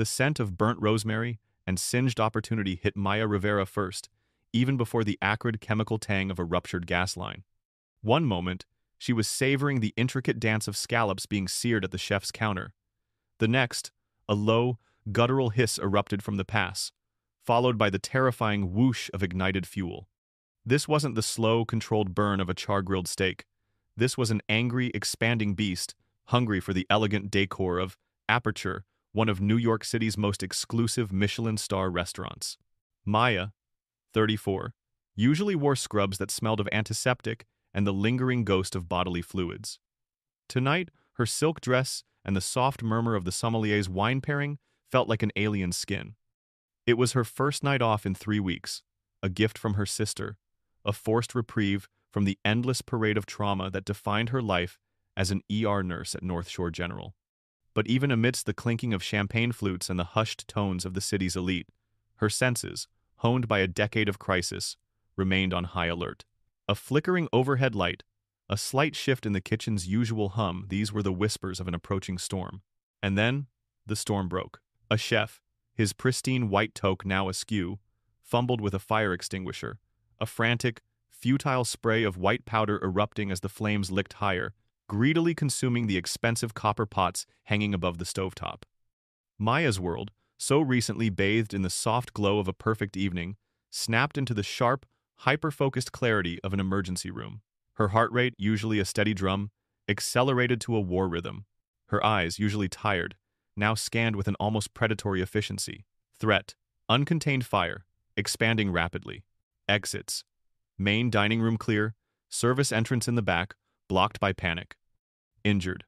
The scent of burnt rosemary and singed opportunity hit Maya Rivera first, even before the acrid chemical tang of a ruptured gas line. One moment, she was savoring the intricate dance of scallops being seared at the chef's counter. The next, a low, guttural hiss erupted from the pass, followed by the terrifying whoosh of ignited fuel. This wasn't the slow, controlled burn of a char-grilled steak. This was an angry, expanding beast, hungry for the elegant decor of Aperture, one of New York City's most exclusive Michelin star restaurants. Maya, 34, usually wore scrubs that smelled of antiseptic and the lingering ghost of bodily fluids. Tonight, her silk dress and the soft murmur of the sommelier's wine pairing felt like an alien's skin. It was her first night off in 3 weeks, a gift from her sister, a forced reprieve from the endless parade of trauma that defined her life as an ER nurse at North Shore General. But even amidst the clinking of champagne flutes and the hushed tones of the city's elite, her senses, honed by a decade of crisis, remained on high alert. A flickering overhead light, a slight shift in the kitchen's usual hum, these were the whispers of an approaching storm. And then, the storm broke. A chef, his pristine white toque now askew, fumbled with a fire extinguisher, a frantic, futile spray of white powder erupting as the flames licked higher, greedily consuming the expensive copper pots hanging above the stovetop. Maya's world, so recently bathed in the soft glow of a perfect evening, snapped into the sharp, hyper-focused clarity of an emergency room. Her heart rate, usually a steady drum, accelerated to a war rhythm. Her eyes, usually tired, now scanned with an almost predatory efficiency. Threat, uncontained fire, expanding rapidly. Exits. Main dining room clear, service entrance in the back, blocked by panic. Injured.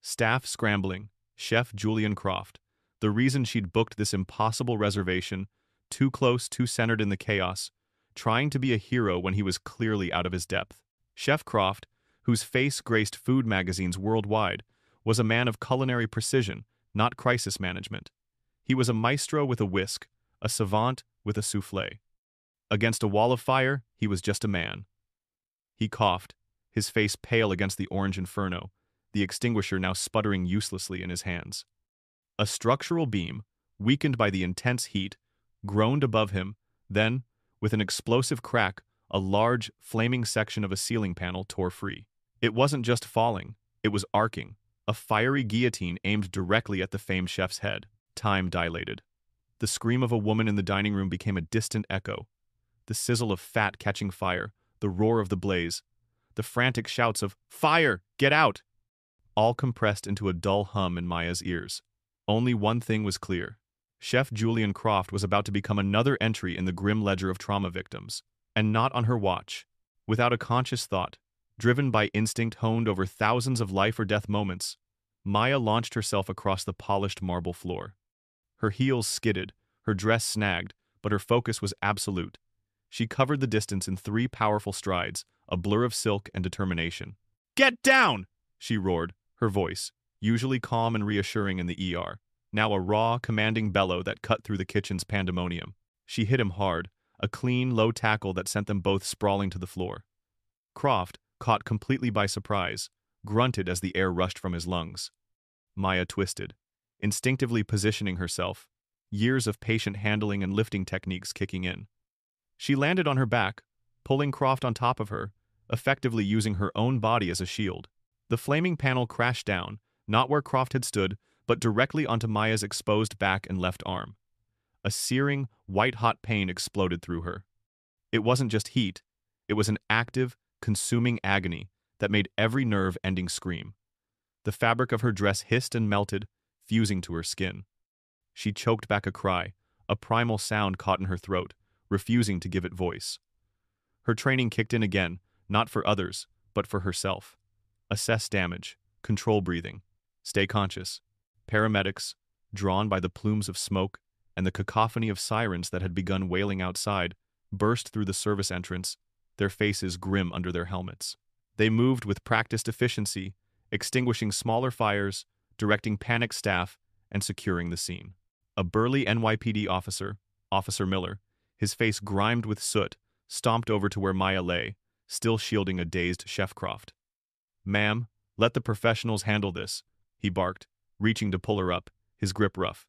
Staff scrambling, Chef Julian Croft, the reason she'd booked this impossible reservation, too close, too centered in the chaos, trying to be a hero when he was clearly out of his depth. Chef Croft, whose face graced food magazines worldwide, was a man of culinary precision, not crisis management. He was a maestro with a whisk, a savant with a souffle. Against a wall of fire, he was just a man. He coughed, his face pale against the orange inferno, the extinguisher now sputtering uselessly in his hands. A structural beam, weakened by the intense heat, groaned above him, then, with an explosive crack, a large, flaming section of a ceiling panel tore free. It wasn't just falling, it was arcing, a fiery guillotine aimed directly at the famed chef's head. Time dilated. The scream of a woman in the dining room became a distant echo. The sizzle of fat catching fire, the roar of the blaze, the frantic shouts of, "Fire! Get out!" all compressed into a dull hum in Maya's ears. Only one thing was clear. Chef Julian Croft was about to become another entry in the grim ledger of trauma victims, and not on her watch. Without a conscious thought, driven by instinct honed over thousands of life-or-death moments, Maya launched herself across the polished marble floor. Her heels skidded, her dress snagged, but her focus was absolute. She covered the distance in 3 powerful strides, a blur of silk and determination. "Get down!" she roared, her voice, usually calm and reassuring in the ER, now a raw, commanding bellow that cut through the kitchen's pandemonium. She hit him hard, a clean, low tackle that sent them both sprawling to the floor. Croft, caught completely by surprise, grunted as the air rushed from his lungs. Maya twisted, instinctively positioning herself, years of patient handling and lifting techniques kicking in. She landed on her back, pulling Croft on top of her, effectively using her own body as a shield. The flaming panel crashed down, not where Croft had stood, but directly onto Maya's exposed back and left arm. A searing, white-hot pain exploded through her. It wasn't just heat, it was an active, consuming agony that made every nerve-ending scream. The fabric of her dress hissed and melted, fusing to her skin. She choked back a cry, a primal sound caught in her throat, refusing to give it voice. Her training kicked in again, not for others, but for herself. Assess damage, control breathing, stay conscious. Paramedics, drawn by the plumes of smoke and the cacophony of sirens that had begun wailing outside, burst through the service entrance, their faces grim under their helmets. They moved with practiced efficiency, extinguishing smaller fires, directing panicked staff, and securing the scene. A burly NYPD officer, Officer Miller, his face grimed with soot, stomped over to where Maya lay, still shielding a dazed Chef Croft. "Ma'am, let the professionals handle this," he barked, reaching to pull her up, his grip rough.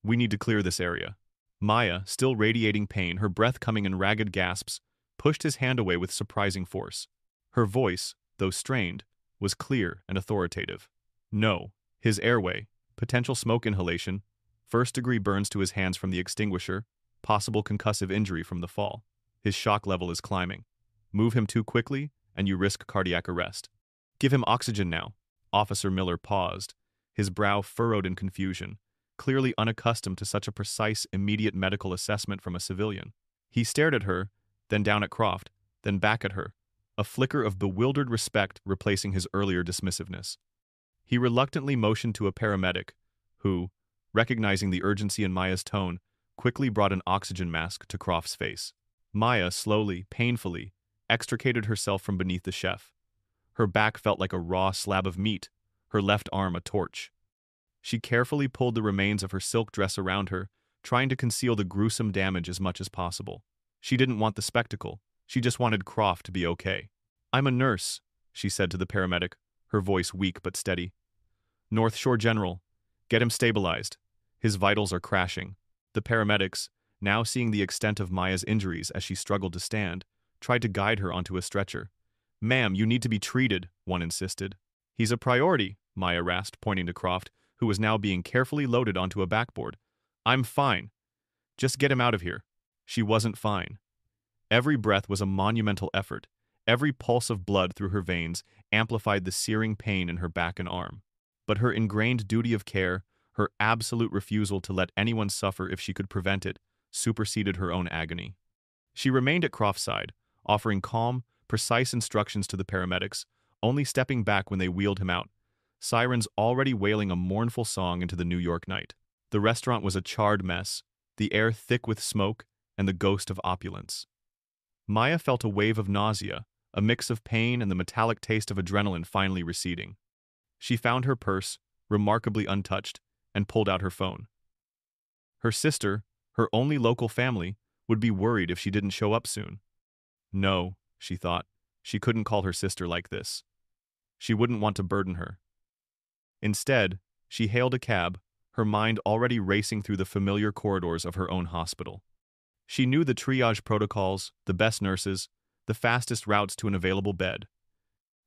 We need to clear this area. Maya, still radiating pain, her breath coming in ragged gasps, pushed his hand away with surprising force. Her voice, though strained, was clear and authoritative. No. His airway, potential smoke inhalation, first-degree burns to his hands from the extinguisher, possible concussive injury from the fall. His shock level is climbing. Move him too quickly, and you risk cardiac arrest. Give him oxygen now. Officer Miller paused, his brow furrowed in confusion, clearly unaccustomed to such a precise, immediate medical assessment from a civilian. He stared at her, then down at Croft, then back at her, a flicker of bewildered respect replacing his earlier dismissiveness. He reluctantly motioned to a paramedic, who, recognizing the urgency in Maya's tone, quickly brought an oxygen mask to Croft's face. Maya slowly, painfully, extricated herself from beneath the chef. Her back felt like a raw slab of meat, her left arm a torch. She carefully pulled the remains of her silk dress around her, trying to conceal the gruesome damage as much as possible. She didn't want the spectacle. She just wanted Croft to be okay. "I'm a nurse," she said to the paramedic, her voice weak but steady. "North Shore General. Get him stabilized. His vitals are crashing." The paramedics, now seeing the extent of Maya's injuries as she struggled to stand, tried to guide her onto a stretcher. "Ma'am, you need to be treated," one insisted. "He's a priority," Maya rasped, pointing to Croft, who was now being carefully loaded onto a backboard. "I'm fine. Just get him out of here." She wasn't fine. Every breath was a monumental effort. Every pulse of blood through her veins amplified the searing pain in her back and arm. But her ingrained duty of care, her absolute refusal to let anyone suffer if she could prevent it, superseded her own agony. She remained at Croft's side, offering calm, precise instructions to the paramedics, only stepping back when they wheeled him out, sirens already wailing a mournful song into the New York night. The restaurant was a charred mess, the air thick with smoke and the ghost of opulence. Maya felt a wave of nausea, a mix of pain and the metallic taste of adrenaline finally receding. She found her purse, remarkably untouched, and pulled out her phone. Her sister, her only local family, would be worried if she didn't show up soon. No, she thought, she couldn't call her sister like this. She wouldn't want to burden her. Instead, she hailed a cab, her mind already racing through the familiar corridors of her own hospital. She knew the triage protocols, the best nurses, the fastest routes to an available bed.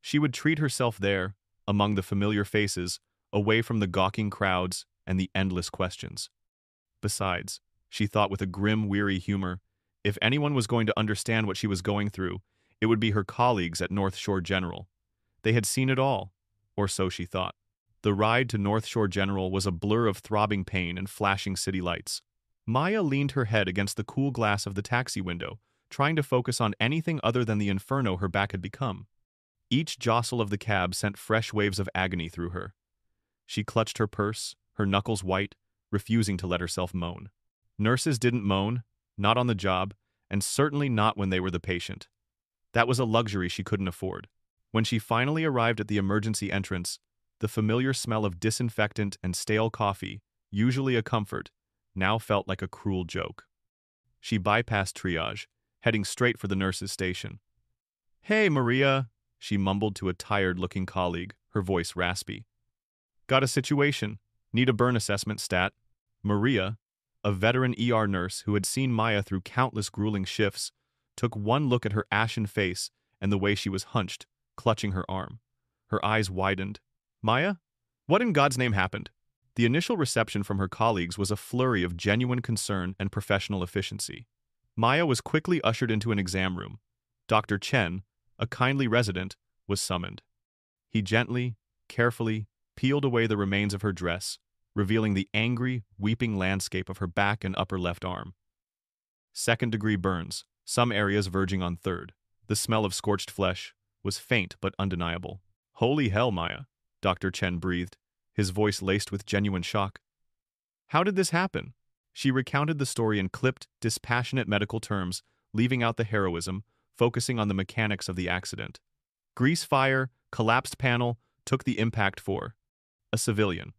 She would treat herself there, among the familiar faces, away from the gawking crowds and the endless questions. Besides, she thought with a grim, weary humor, if anyone was going to understand what she was going through, it would be her colleagues at North Shore General. They had seen it all, or so she thought. The ride to North Shore General was a blur of throbbing pain and flashing city lights. Maya leaned her head against the cool glass of the taxi window, trying to focus on anything other than the inferno her back had become. Each jostle of the cab sent fresh waves of agony through her. She clutched her purse, her knuckles white, refusing to let herself moan. Nurses didn't moan, not on the job, and certainly not when they were the patient. That was a luxury she couldn't afford. When she finally arrived at the emergency entrance, the familiar smell of disinfectant and stale coffee, usually a comfort, now felt like a cruel joke. She bypassed triage, heading straight for the nurse's station. "Hey, Maria," she mumbled to a tired-looking colleague, her voice raspy. "Got a situation. Need a burn assessment stat." Maria, a veteran ER nurse who had seen Maya through countless grueling shifts, took one look at her ashen face and the way she was hunched, clutching her arm. Her eyes widened. "Maya? What in God's name happened?" The initial reception from her colleagues was a flurry of genuine concern and professional efficiency. Maya was quickly ushered into an exam room. Dr. Chen, a kindly resident, was summoned. He gently, carefully, peeled away the remains of her dress, revealing the angry, weeping landscape of her back and upper left arm. Second-degree burns, some areas verging on third. The smell of scorched flesh was faint but undeniable. "Holy hell, Maya," Dr. Chen breathed, his voice laced with genuine shock. "How did this happen?" She recounted the story in clipped, dispassionate medical terms, leaving out the heroism, focusing on the mechanics of the accident. Grease fire, collapsed panel, took the impact for a civilian.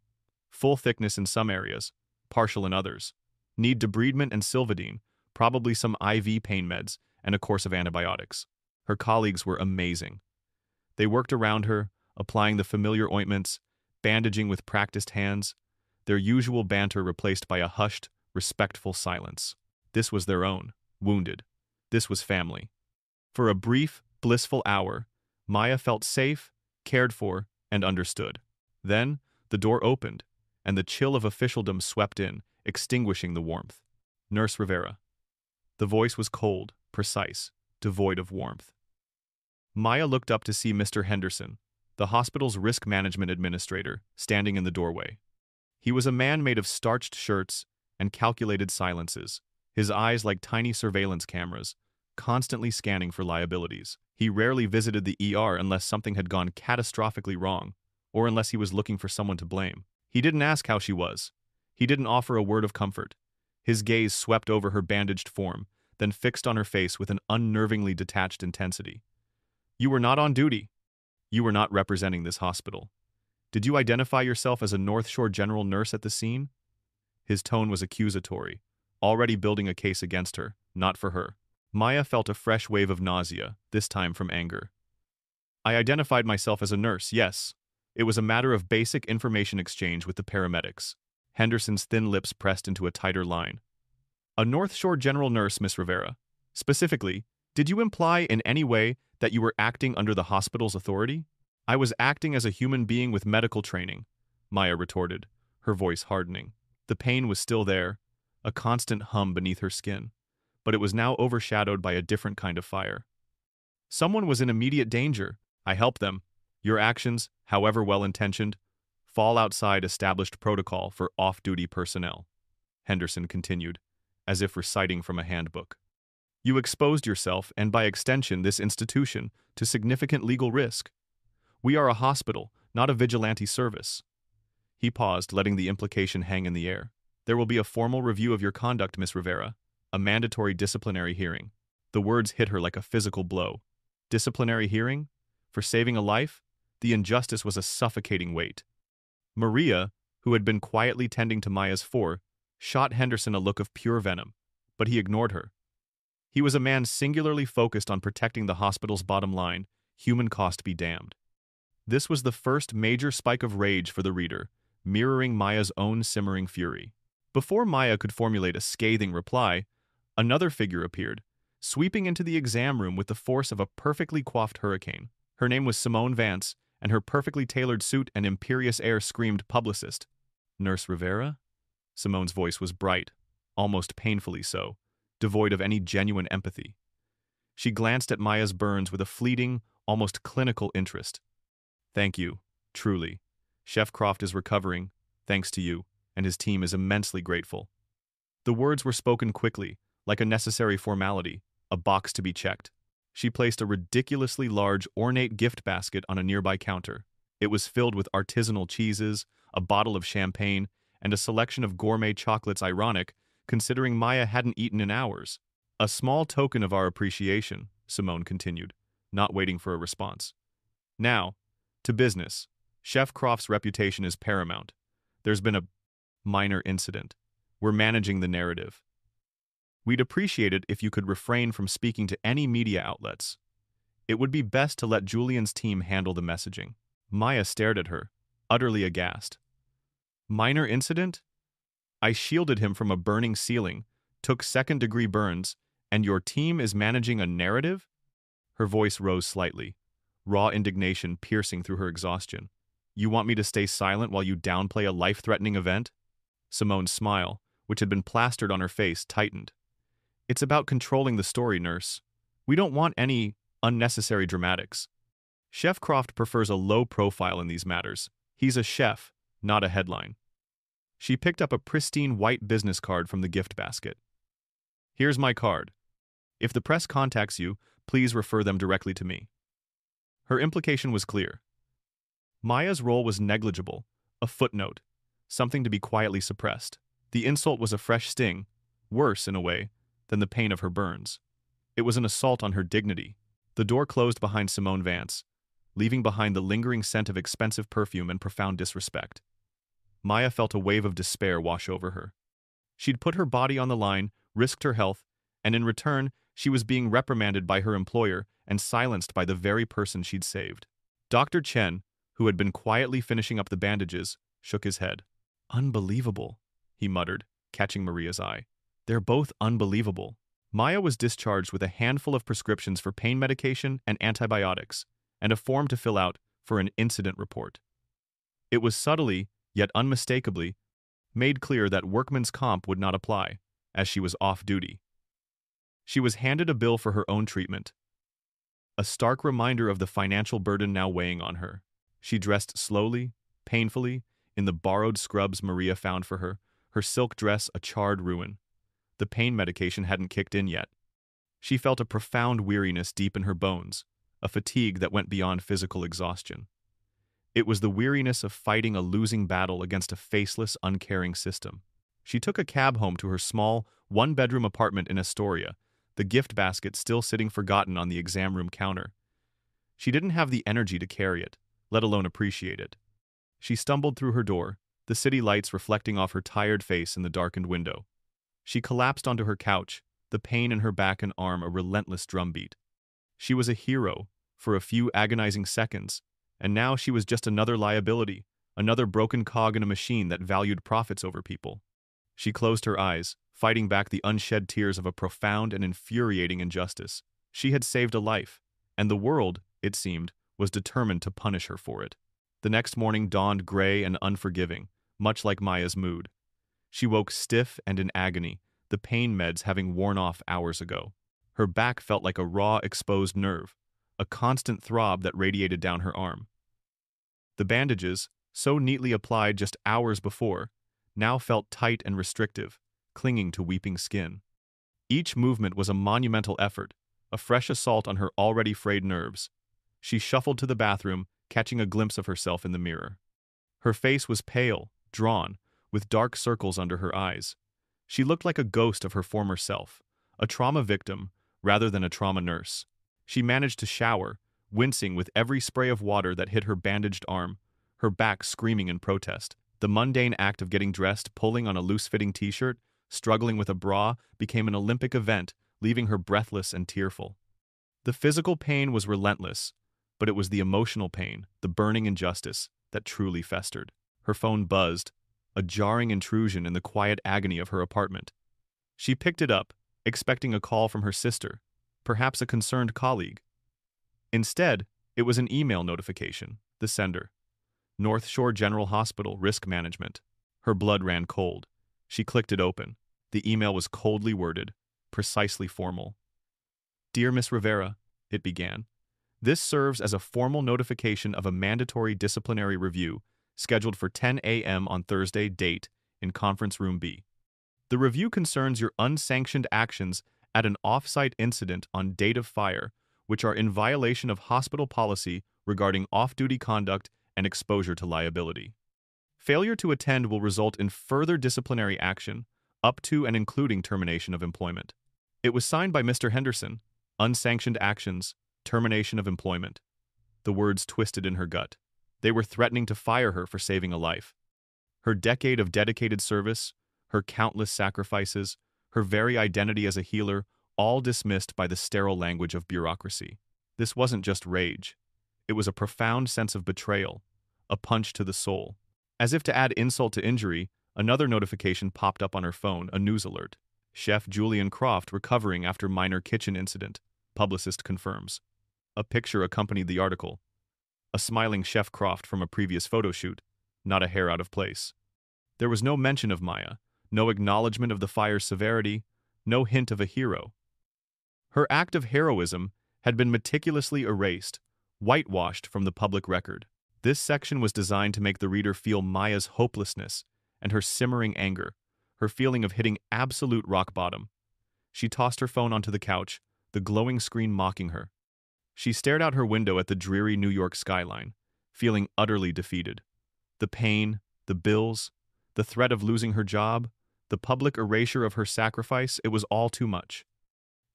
Full thickness in some areas, partial in others. Need debridement and Silvadene, probably some IV pain meds, and a course of antibiotics. Her colleagues were amazing. They worked around her, applying the familiar ointments, bandaging with practiced hands. their usual banter replaced by a hushed, respectful silence. This was their own, wounded. This was family. For a brief, blissful hour, Maya felt safe, cared for, and understood. Then, the door opened, and the chill of officialdom swept in, extinguishing the warmth. Nurse Rivera. The voice was cold, precise, devoid of warmth. Maya looked up to see Mr. Henderson, the hospital's risk management administrator, standing in the doorway. He was a man made of starched shirts and calculated silences, his eyes like tiny surveillance cameras, constantly scanning for liabilities. He rarely visited the ER unless something had gone catastrophically wrong, or unless he was looking for someone to blame. He didn't ask how she was. He didn't offer a word of comfort. His gaze swept over her bandaged form, then fixed on her face with an unnervingly detached intensity. You were not on duty. You were not representing this hospital. Did you identify yourself as a North Shore general nurse at the scene? His tone was accusatory, already building a case against her, not for her. Maya felt a fresh wave of nausea, this time from anger. I identified myself as a nurse, yes. It was a matter of basic information exchange with the paramedics. Henderson's thin lips pressed into a tighter line. A North Shore general nurse, Miss Rivera. Specifically, did you imply in any way that you were acting under the hospital's authority? I was acting as a human being with medical training, Maya retorted, her voice hardening. The pain was still there, a constant hum beneath her skin, but it was now overshadowed by a different kind of fire. Someone was in immediate danger. I helped them. Your actions, however well-intentioned, fall outside established protocol for off-duty personnel, Henderson continued, as if reciting from a handbook. You exposed yourself, and by extension this institution, to significant legal risk. We are a hospital, not a vigilante service. He paused, letting the implication hang in the air. There will be a formal review of your conduct, Miss Rivera, a mandatory disciplinary hearing. The words hit her like a physical blow. Disciplinary hearing? For saving a life? The injustice was a suffocating weight. Maria, who had been quietly tending to Maya's fore, shot Henderson a look of pure venom, but he ignored her. He was a man singularly focused on protecting the hospital's bottom line, human cost be damned. This was the first major spike of rage for the reader, mirroring Maya's own simmering fury. Before Maya could formulate a scathing reply, another figure appeared, sweeping into the exam room with the force of a perfectly coiffed hurricane. Her name was Simone Vance, and her perfectly tailored suit and imperious air screamed publicist. Nurse Rivera? Simone's voice was bright, almost painfully so, devoid of any genuine empathy. She glanced at Maya's burns with a fleeting, almost clinical interest. Thank you, truly. Chef Croft is recovering, thanks to you, and his team is immensely grateful. The words were spoken quickly, like a necessary formality, a box to be checked. She placed a ridiculously large, ornate gift basket on a nearby counter. It was filled with artisanal cheeses, a bottle of champagne, and a selection of gourmet chocolates ironic, considering Maya hadn't eaten in hours. A small token of our appreciation, Simone continued, not waiting for a response. Now, to business. Chef Croft's reputation is paramount. There's been a minor incident. We're managing the narrative. We'd appreciate it if you could refrain from speaking to any media outlets. It would be best to let Julian's team handle the messaging. Maya stared at her, utterly aghast. Minor incident? I shielded him from a burning ceiling, took second-degree burns, and your team is managing a narrative? Her voice rose slightly, raw indignation piercing through her exhaustion. You want me to stay silent while you downplay a life-threatening event? Simone's smile, which had been plastered on her face, tightened. It's about controlling the story, nurse. We don't want any unnecessary dramatics. Chef Croft prefers a low profile in these matters. He's a chef, not a headline. She picked up a pristine white business card from the gift basket. Here's my card. If the press contacts you, please refer them directly to me. Her implication was clear. Maya's role was negligible, a footnote, something to be quietly suppressed. The insult was a fresh sting, worse, in a way, than the pain of her burns. It was an assault on her dignity. The door closed behind Simone Vance, leaving behind the lingering scent of expensive perfume and profound disrespect. Maya felt a wave of despair wash over her. She'd put her body on the line, risked her health, and in return, she was being reprimanded by her employer and silenced by the very person she'd saved. Dr. Chen, who had been quietly finishing up the bandages, shook his head. Unbelievable, he muttered, catching Maria's eye. They're both unbelievable. Maya was discharged with a handful of prescriptions for pain medication and antibiotics, and a form to fill out for an incident report. It was subtly, yet unmistakably, made clear that workman's comp would not apply, as she was off duty. She was handed a bill for her own treatment, a stark reminder of the financial burden now weighing on her. She dressed slowly, painfully, in the borrowed scrubs Maria found for her silk dress a charred ruin. The pain medication hadn't kicked in yet. She felt a profound weariness deep in her bones, a fatigue that went beyond physical exhaustion. It was the weariness of fighting a losing battle against a faceless, uncaring system. She took a cab home to her small, one-bedroom apartment in Astoria, the gift basket still sitting forgotten on the exam room counter. She didn't have the energy to carry it, let alone appreciate it. She stumbled through her door, the city lights reflecting off her tired face in the darkened window. She collapsed onto her couch, the pain in her back and arm a relentless drumbeat. She was a hero for a few agonizing seconds, and now she was just another liability, another broken cog in a machine that valued profits over people. She closed her eyes, fighting back the unshed tears of a profound and infuriating injustice. She had saved a life, and the world, it seemed, was determined to punish her for it. The next morning dawned gray and unforgiving, much like Maya's mood. She woke stiff and in agony, the pain meds having worn off hours ago. Her back felt like a raw, exposed nerve, a constant throb that radiated down her arm. The bandages, so neatly applied just hours before, now felt tight and restrictive, clinging to weeping skin. Each movement was a monumental effort, a fresh assault on her already frayed nerves. She shuffled to the bathroom, catching a glimpse of herself in the mirror. Her face was pale, drawn, with dark circles under her eyes. She looked like a ghost of her former self, a trauma victim rather than a trauma nurse. She managed to shower, wincing with every spray of water that hit her bandaged arm, her back screaming in protest. The mundane act of getting dressed, pulling on a loose-fitting t-shirt, struggling with a bra, became an Olympic event, leaving her breathless and tearful. The physical pain was relentless, but it was the emotional pain, the burning injustice, that truly festered. Her phone buzzed, a jarring intrusion in the quiet agony of her apartment. She picked it up, expecting a call from her sister, perhaps a concerned colleague. Instead, it was an email notification, the sender. North Shore General Hospital, Risk Management. Her blood ran cold. She clicked it open. The email was coldly worded, precisely formal. "Dear Miss Rivera," it began. "This serves as a formal notification of a mandatory disciplinary review scheduled for 10 a.m. on Thursday, date, in Conference Room B. The review concerns your unsanctioned actions at an off-site incident on date of fire, which are in violation of hospital policy regarding off-duty conduct and exposure to liability. Failure to attend will result in further disciplinary action, up to and including termination of employment." It was signed by Mr. Henderson, unsanctioned actions, termination of employment. The words twisted in her gut. They were threatening to fire her for saving a life. Her decade of dedicated service, her countless sacrifices, her very identity as a healer, all dismissed by the sterile language of bureaucracy. This wasn't just rage. It was a profound sense of betrayal, a punch to the soul. As if to add insult to injury, another notification popped up on her phone, a news alert. Chef Julian Croft recovering after minor kitchen incident, publicist confirms. A picture accompanied the article. A smiling Chef Croft from a previous photo shoot, not a hair out of place. There was no mention of Maya, no acknowledgement of the fire's severity, no hint of a hero. Her act of heroism had been meticulously erased, whitewashed from the public record. This section was designed to make the reader feel Maya's hopelessness and her simmering anger, her feeling of hitting absolute rock bottom. She tossed her phone onto the couch, the glowing screen mocking her. She stared out her window at the dreary New York skyline, feeling utterly defeated. The pain, the bills, the threat of losing her job, the public erasure of her sacrifice, it was all too much.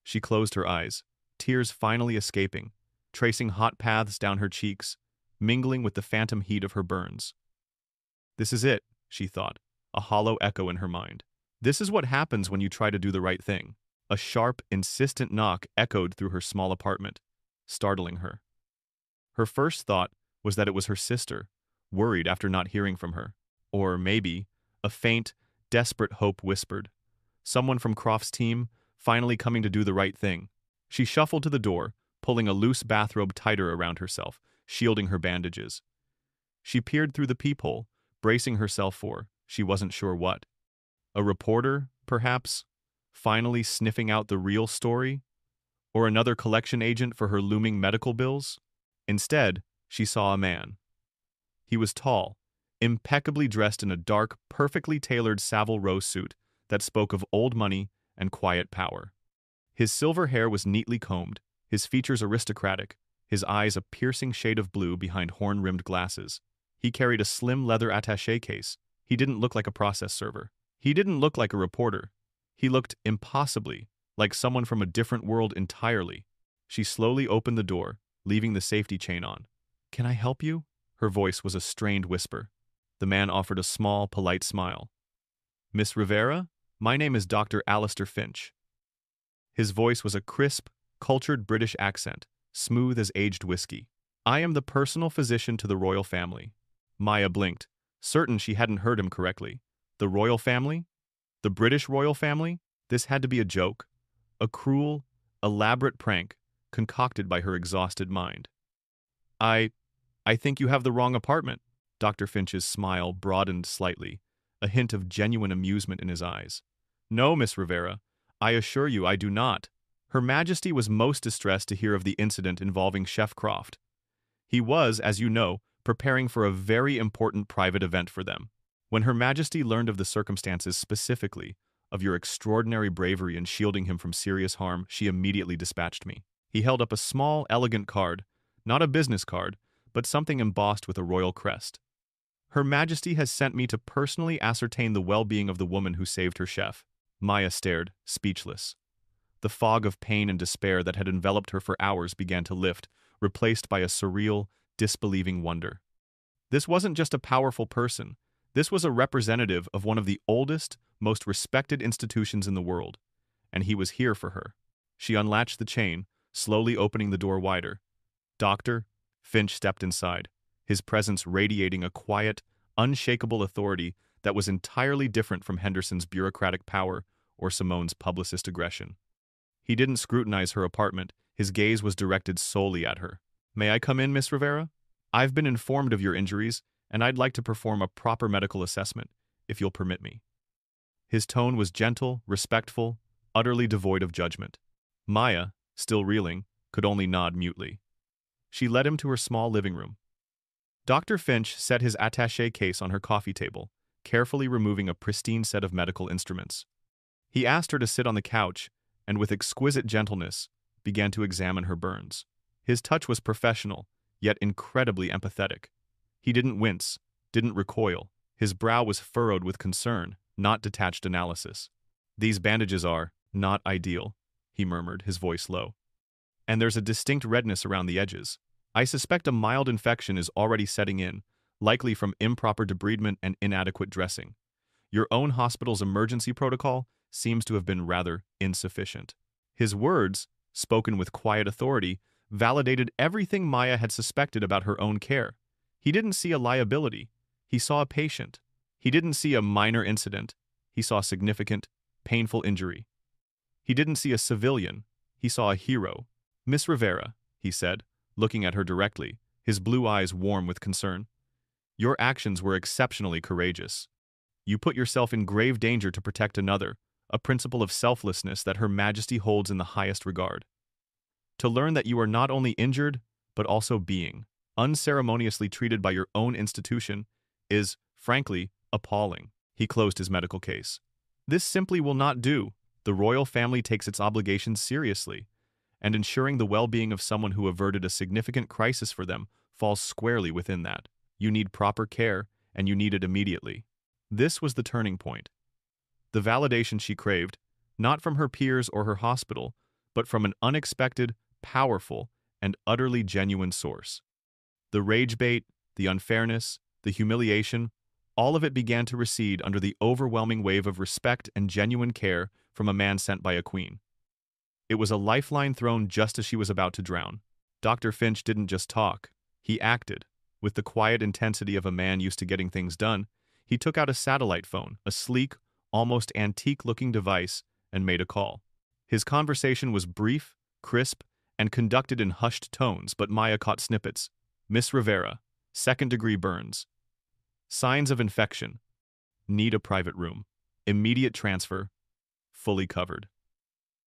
She closed her eyes, tears finally escaping, tracing hot paths down her cheeks, mingling with the phantom heat of her burns. This is it, she thought, a hollow echo in her mind. This is what happens when you try to do the right thing. A sharp, insistent knock echoed through her small apartment, startling her. Her first thought was that it was her sister, worried after not hearing from her. Or maybe, A faint, desperate hope whispered. Someone from Croft's team, finally coming to do the right thing. She shuffled to the door, pulling a loose bathrobe tighter around herself, shielding her bandages. She peered through the peephole, bracing herself for, she wasn't sure what. A reporter, perhaps, finally sniffing out the real story? Or another collection agent for her looming medical bills? Instead, she saw a man. He was tall, impeccably dressed in a dark, perfectly tailored Savile Row suit that spoke of old money and quiet power. His silver hair was neatly combed, his features aristocratic, his eyes a piercing shade of blue behind horn-rimmed glasses. He carried a slim leather attaché case. He didn't look like a process server. He didn't look like a reporter. He looked impossibly like someone from a different world entirely. She slowly opened the door, leaving the safety chain on. "Can I help you?" Her voice was a strained whisper. The man offered a small, polite smile. "Miss Rivera? My name is Dr. Alistair Finch." His voice was a crisp, cultured British accent, smooth as aged whiskey. "I am the personal physician to the royal family." Maya blinked, certain she hadn't heard him correctly. The royal family? The British royal family? This had to be a joke. A cruel, elaborate prank concocted by her exhausted mind. I think you have the wrong apartment." Dr. Finch's smile broadened slightly, a hint of genuine amusement in his eyes. "No, Miss Rivera, I assure you I do not." Her Majesty was most distressed to hear of the incident involving Chef Croft. He was, as you know, preparing for a very important private event for them. When Her Majesty learned of the circumstances specifically, of your extraordinary bravery in shielding him from serious harm, she immediately dispatched me. He held up a small, elegant card, not a business card, but something embossed with a royal crest. "Her Majesty has sent me to personally ascertain the well-being of the woman who saved her chef." Maya stared, speechless. The fog of pain and despair that had enveloped her for hours began to lift, replaced by a surreal, disbelieving wonder. This wasn't just a powerful person. This was a representative of one of the oldest, most respected institutions in the world, and he was here for her. She unlatched the chain, slowly opening the door wider. "Doctor?" Finch stepped inside, his presence radiating a quiet, unshakable authority that was entirely different from Henderson's bureaucratic power or Simone's publicist aggression. He didn't scrutinize her apartment, his gaze was directed solely at her. "May I come in, Miss Rivera? I've been informed of your injuries, and I'd like to perform a proper medical assessment, if you'll permit me." His tone was gentle, respectful, utterly devoid of judgment. Maya, still reeling, could only nod mutely. She led him to her small living room. Dr. Finch set his attaché case on her coffee table, carefully removing a pristine set of medical instruments. He asked her to sit on the couch, and with exquisite gentleness, began to examine her burns. His touch was professional, yet incredibly empathetic. He didn't wince, didn't recoil. His brow was furrowed with concern, not detached analysis. "These bandages are not ideal," he murmured, his voice low. "And there's a distinct redness around the edges. I suspect a mild infection is already setting in, likely from improper debridement and inadequate dressing. Your own hospital's emergency protocol seems to have been rather insufficient." His words, spoken with quiet authority, validated everything Maya had suspected about her own care. He didn't see a liability. He saw a patient. He didn't see a minor incident. He saw significant, painful injury. He didn't see a civilian. He saw a hero. "Miss Rivera," he said, looking at her directly, his blue eyes warm with concern. "Your actions were exceptionally courageous. You put yourself in grave danger to protect another, a principle of selflessness that Her Majesty holds in the highest regard. To learn that you are not only injured, but also being unceremoniously treated by your own institution is, frankly, appalling." He closed his medical case. "This simply will not do. The royal family takes its obligations seriously, and ensuring the well-being of someone who averted a significant crisis for them falls squarely within that. You need proper care, and you need it immediately." This was the turning point. The validation she craved, not from her peers or her hospital, but from an unexpected, powerful, and utterly genuine source. The rage bait, the unfairness, the humiliation, all of it began to recede under the overwhelming wave of respect and genuine care from a man sent by a queen. It was a lifeline thrown just as she was about to drown. Dr. Finch didn't just talk, he acted. With the quiet intensity of a man used to getting things done, He took out a satellite phone, a sleek, almost antique-looking device, and made a call. His conversation was brief, crisp, and conducted in hushed tones, but Maya caught snippets. Miss Rivera, second-degree burns. Signs of infection. Need a private room. Immediate transfer. Fully covered.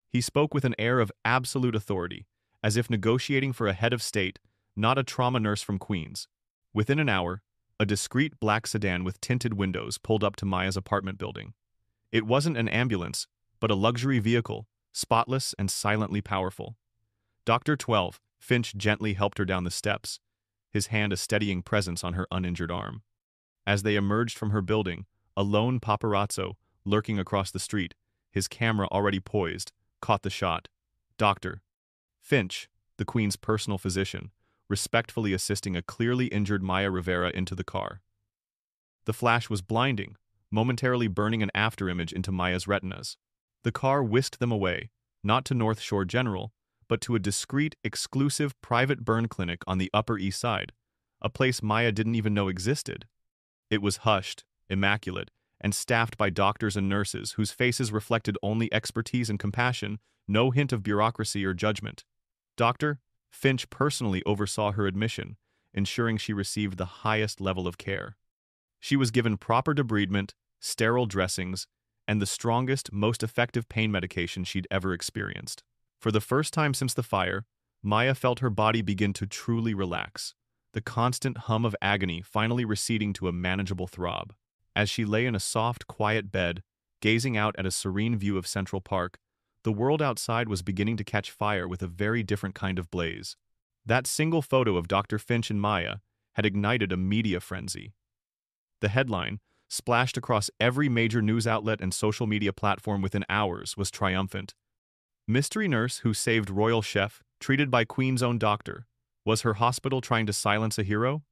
He spoke with an air of absolute authority, as if negotiating for a head of state, not a trauma nurse from Queens. Within an hour, a discreet black sedan with tinted windows pulled up to Maya's apartment building. It wasn't an ambulance, but a luxury vehicle, spotless and silently powerful. Dr. 12, Finch gently helped her down the steps, his hand a steadying presence on her uninjured arm. As they emerged from her building, a lone paparazzo, lurking across the street, his camera already poised, caught the shot. Dr. Finch, the Queen's personal physician, respectfully assisting a clearly injured Maya Rivera into the car. The flash was blinding, momentarily burning an afterimage into Maya's retinas. The car whisked them away, not to North Shore General, but to a discreet, exclusive private burn clinic on the Upper East Side, a place Maya didn't even know existed. It was hushed, immaculate, and staffed by doctors and nurses whose faces reflected only expertise and compassion, no hint of bureaucracy or judgment. Dr. Finch personally oversaw her admission, ensuring she received the highest level of care. She was given proper debridement, sterile dressings, and the strongest, most effective pain medication she'd ever experienced. For the first time since the fire, Maya felt her body begin to truly relax, the constant hum of agony finally receding to a manageable throb. As she lay in a soft, quiet bed, gazing out at a serene view of Central Park, the world outside was beginning to catch fire with a very different kind of blaze. That single photo of Dr. Finch and Maya had ignited a media frenzy. The headline, splashed across every major news outlet and social media platform within hours, was triumphant. Mystery nurse who saved royal chef, treated by Queen's own doctor. Was her hospital trying to silence a hero?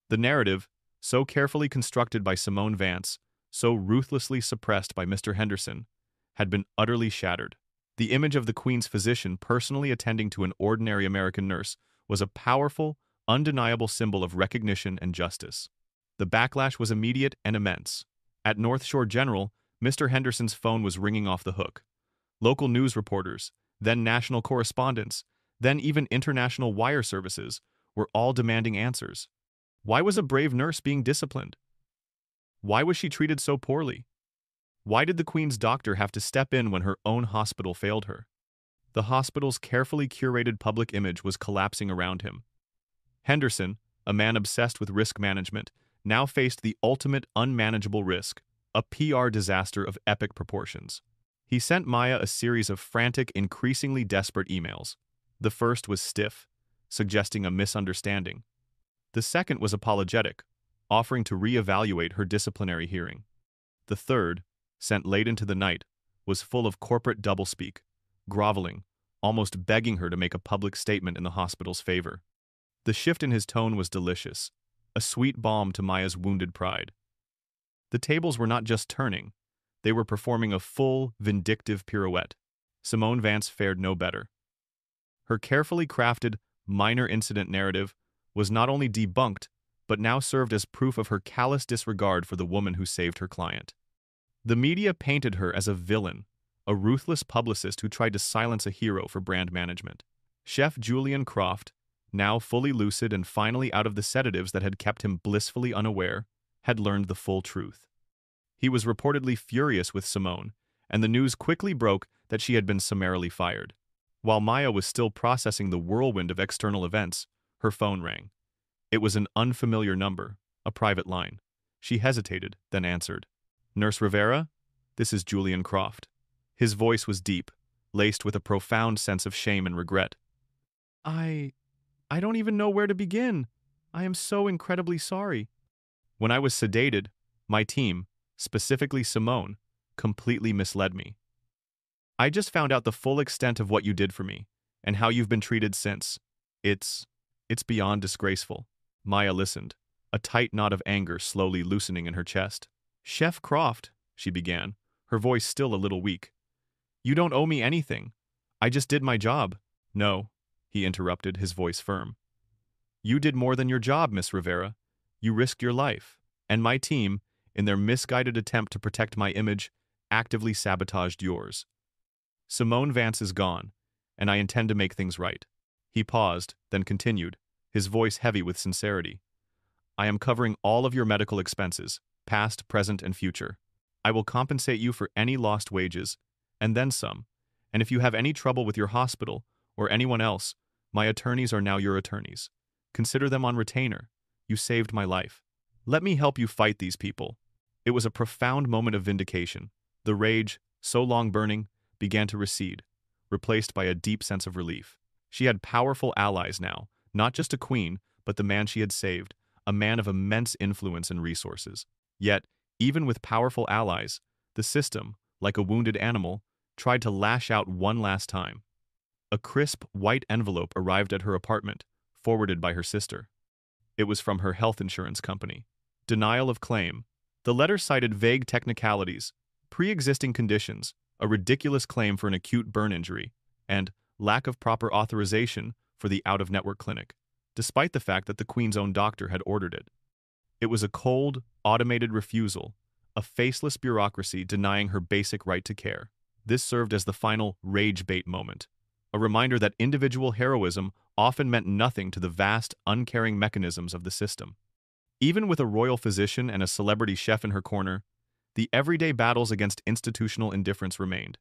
The narrative, so carefully constructed by Simone Vance, so ruthlessly suppressed by Mr. Henderson, had been utterly shattered. The image of the Queen's physician personally attending to an ordinary American nurse was a powerful, undeniable symbol of recognition and justice. The backlash was immediate and immense. At North Shore General, Mr. Henderson's phone was ringing off the hook. Local news reporters, then national correspondents, then even international wire services, were all demanding answers. Why was a brave nurse being disciplined? Why was she treated so poorly? Why did the Queen's doctor have to step in when her own hospital failed her? The hospital's carefully curated public image was collapsing around him. Henderson, a man obsessed with risk management, now faced the ultimate unmanageable risk, a PR disaster of epic proportions. He sent Maya a series of frantic, increasingly desperate emails. The first was stiff, suggesting a misunderstanding. The second was apologetic, offering to reevaluate her disciplinary hearing. The third, sent late into the night, was full of corporate doublespeak, groveling, almost begging her to make a public statement in the hospital's favor. The shift in his tone was delicious, a sweet balm to Maya's wounded pride. The tables were not just turning, they were performing a full, vindictive pirouette. Simone Vance fared no better. Her carefully crafted, minor incident narrative was not only debunked, but now served as proof of her callous disregard for the woman who saved her client. The media painted her as a villain, a ruthless publicist who tried to silence a hero for brand management. Chef Julian Croft, now fully lucid and finally out of the sedatives that had kept him blissfully unaware, had learned the full truth. He was reportedly furious with Simone, and the news quickly broke that she had been summarily fired. While Maya was still processing the whirlwind of external events, her phone rang. It was an unfamiliar number, a private line. She hesitated, then answered. "Nurse Rivera? This is Julian Croft." His voice was deep, laced with a profound sense of shame and regret. I don't even know where to begin. I am so incredibly sorry. When I was sedated, my team, specifically Simone, completely misled me. I just found out the full extent of what you did for me, and how you've been treated since. It's beyond disgraceful. Maya listened, a tight knot of anger slowly loosening in her chest. "Chef Croft," she began, her voice still a little weak. "You don't owe me anything. I just did my job." "No," he interrupted, his voice firm. "You did more than your job, Miss Rivera. You risked your life, and my team, in their misguided attempt to protect my image, actively sabotaged yours. Simone Vance is gone, and I intend to make things right." He paused, then continued, his voice heavy with sincerity. "I am covering all of your medical expenses, past, present, and future. I will compensate you for any lost wages, and then some. And if you have any trouble with your hospital, or anyone else, my attorneys are now your attorneys. Consider them on retainer. You saved my life. Let me help you fight these people." It was a profound moment of vindication. The rage, so long burning, began to recede, replaced by a deep sense of relief. She had powerful allies now, not just a queen, but the man she had saved, a man of immense influence and resources. Yet, even with powerful allies, the system, like a wounded animal, tried to lash out one last time. A crisp, white envelope arrived at her apartment, forwarded by her sister. It was from her health insurance company. Denial of claim. The letter cited vague technicalities, pre-existing conditions, a ridiculous claim for an acute burn injury, and lack of proper authorization for the out-of-network clinic, despite the fact that the Queen's own doctor had ordered it. It was a cold, automated refusal, a faceless bureaucracy denying her basic right to care. This served as the final rage bait moment, a reminder that individual heroism often meant nothing to the vast, uncaring mechanisms of the system. Even with a royal physician and a celebrity chef in her corner, the everyday battles against institutional indifference remained.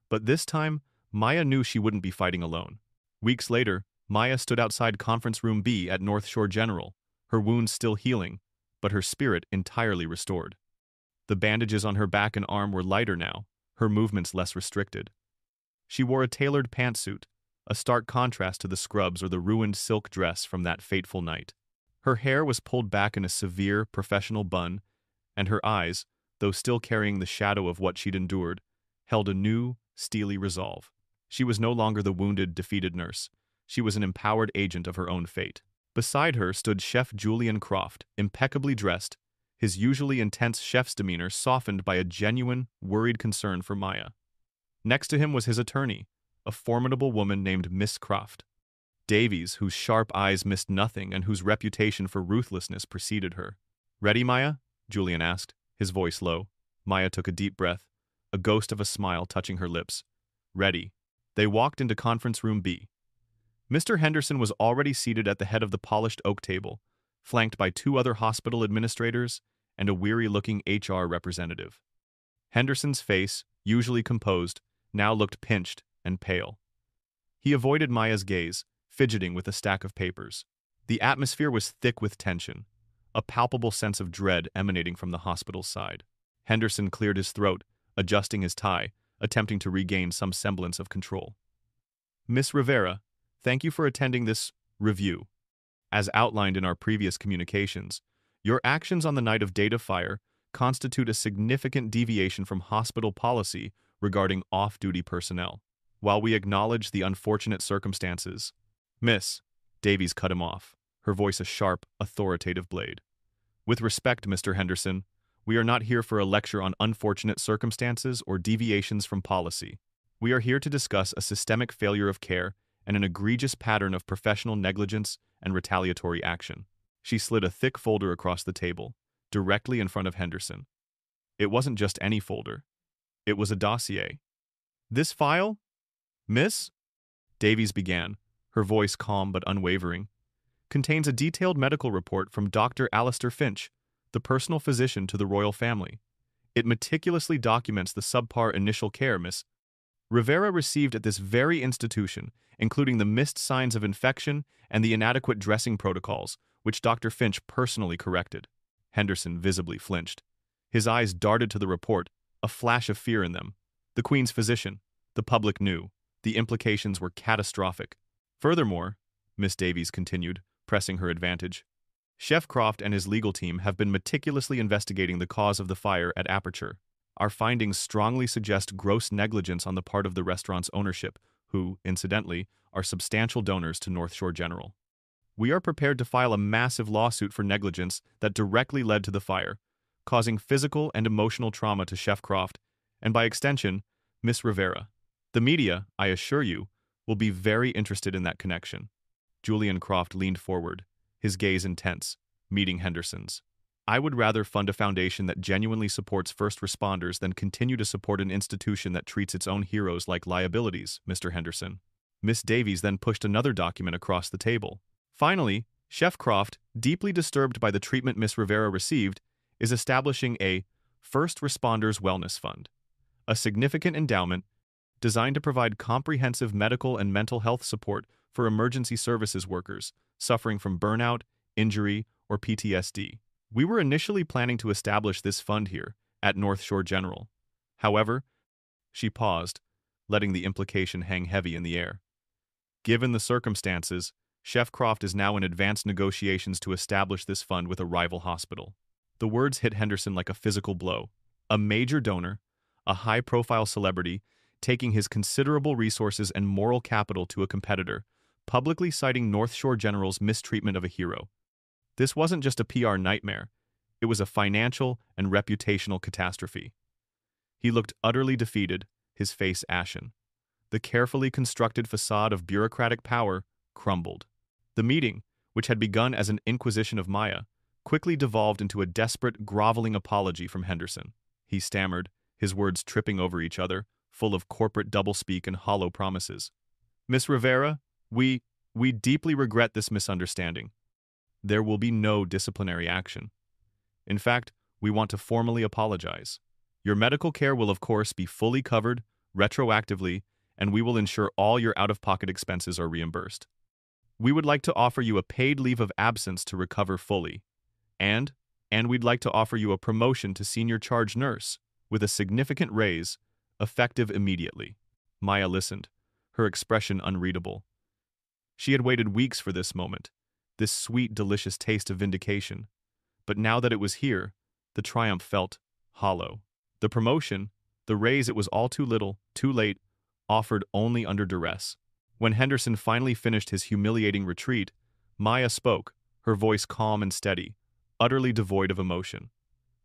But this time, Maya knew she wouldn't be fighting alone. Weeks later, Maya stood outside Conference Room B at North Shore General, her wounds still healing, but her spirit entirely restored. The bandages on her back and arm were lighter now, her movements less restricted. She wore a tailored pantsuit, a stark contrast to the scrubs or the ruined silk dress from that fateful night. Her hair was pulled back in a severe, professional bun, and her eyes, though still carrying the shadow of what she'd endured, held a new, steely resolve. She was no longer the wounded, defeated nurse. She was an empowered agent of her own fate. Beside her stood Chef Julian Croft, impeccably dressed, his usually intense chef's demeanor softened by a genuine, worried concern for Maya. Next to him was his attorney, a formidable woman named Miss Croft. Davies, whose sharp eyes missed nothing and whose reputation for ruthlessness preceded her. "Ready, Maya?" Julian asked, his voice low. Maya took a deep breath, a ghost of a smile touching her lips. "Ready." They walked into Conference Room B. Mr. Henderson was already seated at the head of the polished oak table, flanked by two other hospital administrators and a weary-looking HR representative. Henderson's face, usually composed, now looked pinched and pale. He avoided Maya's gaze, fidgeting with a stack of papers. The atmosphere was thick with tension, a palpable sense of dread emanating from the hospital's side. Henderson cleared his throat, adjusting his tie, attempting to regain some semblance of control. "Miss Rivera, thank you for attending this review. As outlined in our previous communications, your actions on the night of Date of Fire constitute a significant deviation from hospital policy regarding off-duty personnel. While we acknowledge the unfortunate circumstances..." "Miss," Davies cut him off, her voice a sharp, authoritative blade. "With respect, Mr. Henderson, we are not here for a lecture on unfortunate circumstances or deviations from policy. We are here to discuss a systemic failure of care and an egregious pattern of professional negligence and retaliatory action." She slid a thick folder across the table, directly in front of Henderson. It wasn't just any folder. It was a dossier. "This file, Miss," Davies began, her voice calm but unwavering, "contains a detailed medical report from Dr. Alistair Finch, the personal physician to the royal family. It meticulously documents the subpar initial care Miss Rivera received at this very institution, including the missed signs of infection and the inadequate dressing protocols, which Dr. Finch personally corrected." Henderson visibly flinched. His eyes darted to the report, a flash of fear in them. The Queen's physician. The public knew. The implications were catastrophic. "Furthermore," Miss Davies continued, pressing her advantage, "Chef Croft and his legal team have been meticulously investigating the cause of the fire at Aperture. Our findings strongly suggest gross negligence on the part of the restaurant's ownership, who, incidentally, are substantial donors to North Shore General. We are prepared to file a massive lawsuit for negligence that directly led to the fire, causing physical and emotional trauma to Chef Croft, and by extension, Miss Rivera. The media, I assure you, will be very interested in that connection." Julian Croft leaned forward, his gaze intense, meeting Henderson's. I would rather fund a foundation that genuinely supports first responders than continue to support an institution that treats its own heroes like liabilities, Mr. Henderson. Miss Davies then pushed another document across the table. Finally, Chef Croft, deeply disturbed by the treatment Miss Rivera received, is establishing a First Responders Wellness Fund, a significant endowment designed to provide comprehensive medical and mental health support for emergency services workers suffering from burnout, injury, or PTSD. We were initially planning to establish this fund here, at North Shore General. However, she paused, letting the implication hang heavy in the air. Given the circumstances, Chef Croft is now in advanced negotiations to establish this fund with a rival hospital. The words hit Henderson like a physical blow. A major donor, a high-profile celebrity, taking his considerable resources and moral capital to a competitor, publicly citing North Shore General's mistreatment of a hero. This wasn't just a PR nightmare, it was a financial and reputational catastrophe. He looked utterly defeated, his face ashen. The carefully constructed facade of bureaucratic power crumbled. The meeting, which had begun as an inquisition of Maya, quickly devolved into a desperate, groveling apology from Henderson. He stammered, his words tripping over each other, full of corporate doublespeak and hollow promises. Miss Rivera, we deeply regret this misunderstanding. There will be no disciplinary action. In fact, we want to formally apologize. Your medical care will of course be fully covered, retroactively, and we will ensure all your out-of-pocket expenses are reimbursed. We would like to offer you a paid leave of absence to recover fully. And we'd like to offer you a promotion to senior charge nurse, with a significant raise, effective immediately. Maya listened, her expression unreadable. She had waited weeks for this moment, this sweet, delicious taste of vindication. But now that it was here, the triumph felt hollow. The promotion, the raise, it was all too little, too late, offered only under duress. When Henderson finally finished his humiliating retreat, Maya spoke, her voice calm and steady, utterly devoid of emotion.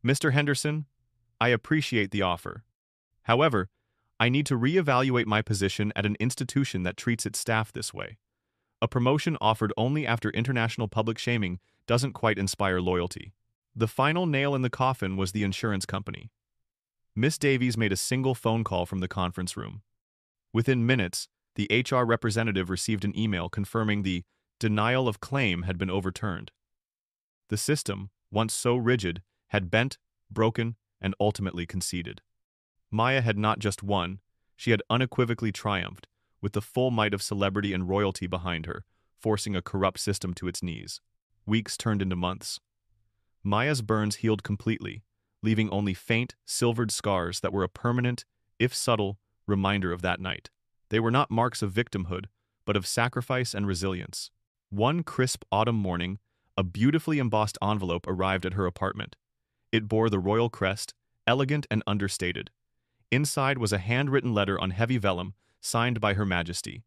Mr. Henderson, I appreciate the offer. However, I need to reevaluate my position at an institution that treats its staff this way. A promotion offered only after international public shaming doesn't quite inspire loyalty. The final nail in the coffin was the insurance company. Miss Davies made a single phone call from the conference room. Within minutes, the HR representative received an email confirming the denial of claim had been overturned. The system, once so rigid, had bent, broken, and ultimately conceded. Maya had not just won, she had unequivocally triumphed, with the full might of celebrity and royalty behind her, forcing a corrupt system to its knees. Weeks turned into months. Maya's burns healed completely, leaving only faint, silvered scars that were a permanent, if subtle, reminder of that night. They were not marks of victimhood, but of sacrifice and resilience. One crisp autumn morning, a beautifully embossed envelope arrived at her apartment. It bore the royal crest, elegant and understated. Inside was a handwritten letter on heavy vellum, signed by Her Majesty.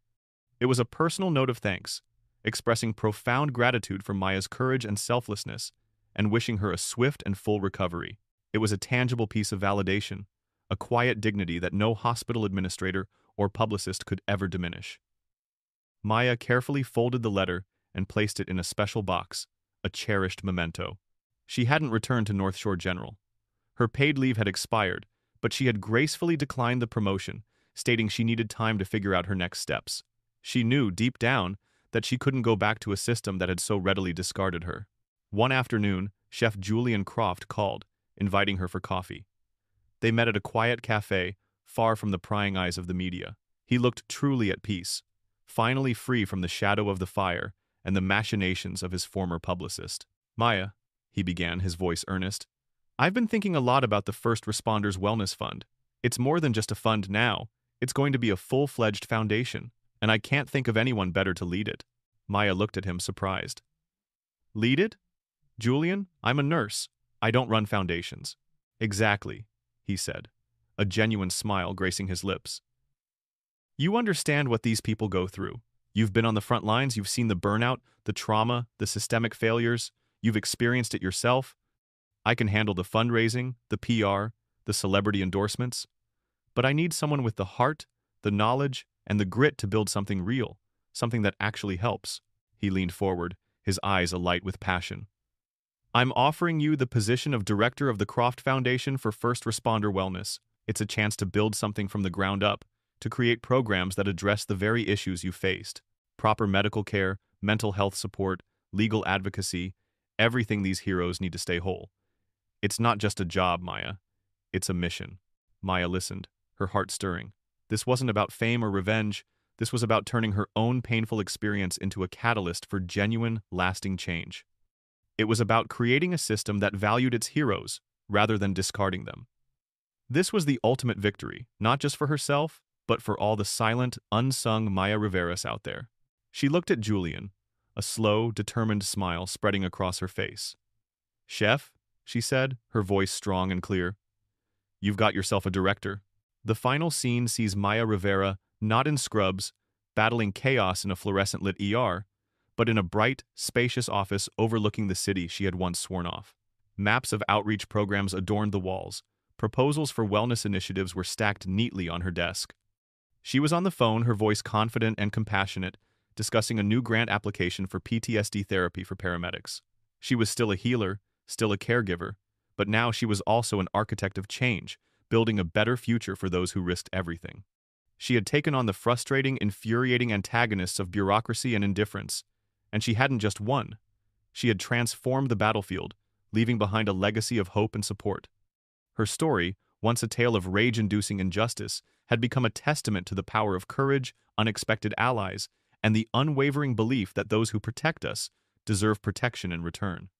It was a personal note of thanks, expressing profound gratitude for Maya's courage and selflessness, and wishing her a swift and full recovery. It was a tangible piece of validation, a quiet dignity that no hospital administrator or publicist could ever diminish. Maya carefully folded the letter and placed it in a special box, a cherished memento. She hadn't returned to North Shore General. Her paid leave had expired, but she had gracefully declined the promotion, stating she needed time to figure out her next steps. She knew, deep down, that she couldn't go back to a system that had so readily discarded her. One afternoon, Chef Julian Croft called, inviting her for coffee. They met at a quiet cafe, far from the prying eyes of the media. He looked truly at peace, finally free from the shadow of the fire and the machinations of his former publicist. Maya, he began, his voice earnest, I've been thinking a lot about the First Responders Wellness Fund. It's more than just a fund now. It's going to be a full-fledged foundation, and I can't think of anyone better to lead it. Maya looked at him, surprised. Lead it? Julian, I'm a nurse. I don't run foundations. Exactly, he said, a genuine smile gracing his lips. You understand what these people go through. You've been on the front lines, you've seen the burnout, the trauma, the systemic failures. You've experienced it yourself. I can handle the fundraising, the PR, the celebrity endorsements. But I need someone with the heart, the knowledge, and the grit to build something real, something that actually helps. He leaned forward, his eyes alight with passion. I'm offering you the position of director of the Croft Foundation for First Responder Wellness. It's a chance to build something from the ground up, to create programs that address the very issues you faced. Proper medical care, mental health support, legal advocacy, everything these heroes need to stay whole. It's not just a job, Maya. It's a mission. Maya listened, her heart stirring. This wasn't about fame or revenge. This was about turning her own painful experience into a catalyst for genuine, lasting change. It was about creating a system that valued its heroes rather than discarding them. This was the ultimate victory, not just for herself, but for all the silent, unsung Maya Riveras out there. She looked at Julian, a slow, determined smile spreading across her face. "Chef," she said, her voice strong and clear, "you've got yourself a director." The final scene sees Maya Rivera not in scrubs, battling chaos in a fluorescent-lit ER, but in a bright, spacious office overlooking the city she had once sworn off. Maps of outreach programs adorned the walls. Proposals for wellness initiatives were stacked neatly on her desk. She was on the phone, her voice confident and compassionate, discussing a new grant application for PTSD therapy for paramedics. She was still a healer, still a caregiver, but now she was also an architect of change, building a better future for those who risked everything. She had taken on the frustrating, infuriating antagonists of bureaucracy and indifference, and she hadn't just won. She had transformed the battlefield, leaving behind a legacy of hope and support. Her story, once a tale of rage-inducing injustice, had become a testament to the power of courage, unexpected allies, and the unwavering belief that those who protect us deserve protection in return.